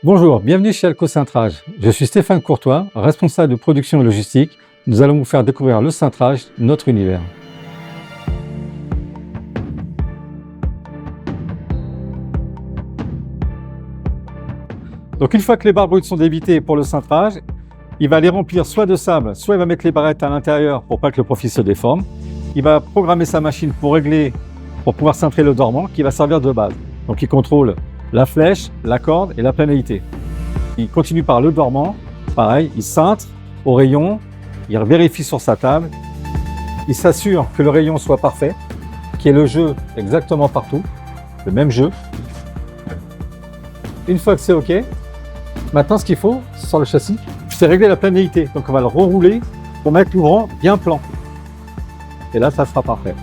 Bonjour, bienvenue chez Alco Cintrage. Je suis Stéphane Courtois, responsable de production et logistique. Nous allons vous faire découvrir le cintrage, notre univers. Donc une fois que les barres brutes sont débitées pour le cintrage, il va les remplir soit de sable, soit il va mettre les barrettes à l'intérieur pour pas que le profil se déforme. Il va programmer sa machine pour régler, pour pouvoir cintrer le dormant qui va servir de base. Donc il contrôle la flèche, la corde et la planalité. Il continue par le dormant, pareil, il cintre au rayon, il vérifie sur sa table, il s'assure que le rayon soit parfait, qu'il y ait le jeu exactement partout, le même jeu. Une fois que c'est OK, maintenant ce qu'il faut sur le châssis, c'est régler la planalité. Donc on va le rerouler pour mettre l'ouvrant bien plan. Et là, ça sera parfait.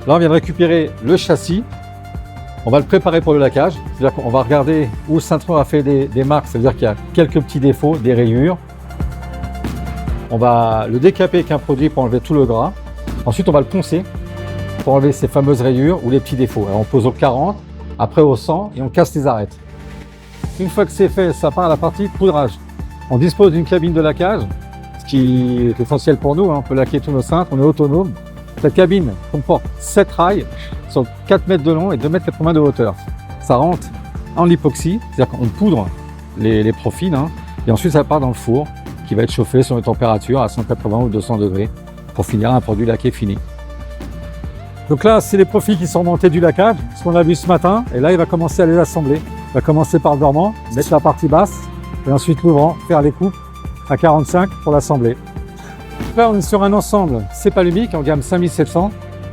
Là, on vient de récupérer le châssis. On va le préparer pour le laquage. C'est-à-dire qu'on va regarder où le cintron a fait des marques. C'est-à-dire qu'il y a quelques petits défauts, des rayures. On va le décaper avec un produit pour enlever tout le gras. Ensuite, on va le poncer pour enlever ces fameuses rayures ou les petits défauts. Alors, on pose au 40, après au 100 et on casse les arêtes. Une fois que c'est fait, ça part à la partie poudrage. On dispose d'une cabine de laquage, ce qui est essentiel pour nous. On peut laquer tous nos cintres, on est autonome. Cette cabine comporte 7 rails sur 4 mètres de long et 2,80 m de hauteur. Ça rentre en l'époxy, c'est-à-dire qu'on poudre les profils, et ensuite ça part dans le four qui va être chauffé sur une température à 180 ou 200 degrés pour finir un produit laqué fini. Donc là, c'est les profils qui sont montés du laquage, ce qu'on a vu ce matin, et là il va commencer à les assembler. Il va commencer par le dormant, mettre la partie basse, et ensuite l'ouvrant, faire les coupes à 45 pour l'assembler. Là, on est sur un ensemble Cepalumic en gamme 5700,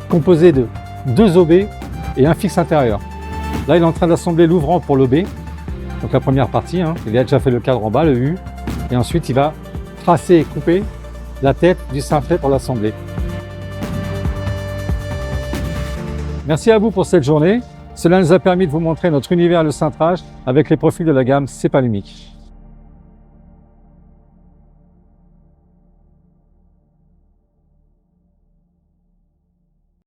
composé de 2 OB et un fixe intérieur. Là, il est en train d'assembler l'ouvrant pour l'OB, donc la première partie. Il a déjà fait le cadre en bas, le U, et ensuite il va tracer et couper la tête du cintré pour l'assembler. Merci à vous pour cette journée. Cela nous a permis de vous montrer notre univers le cintrage avec les profils de la gamme Cepalumic.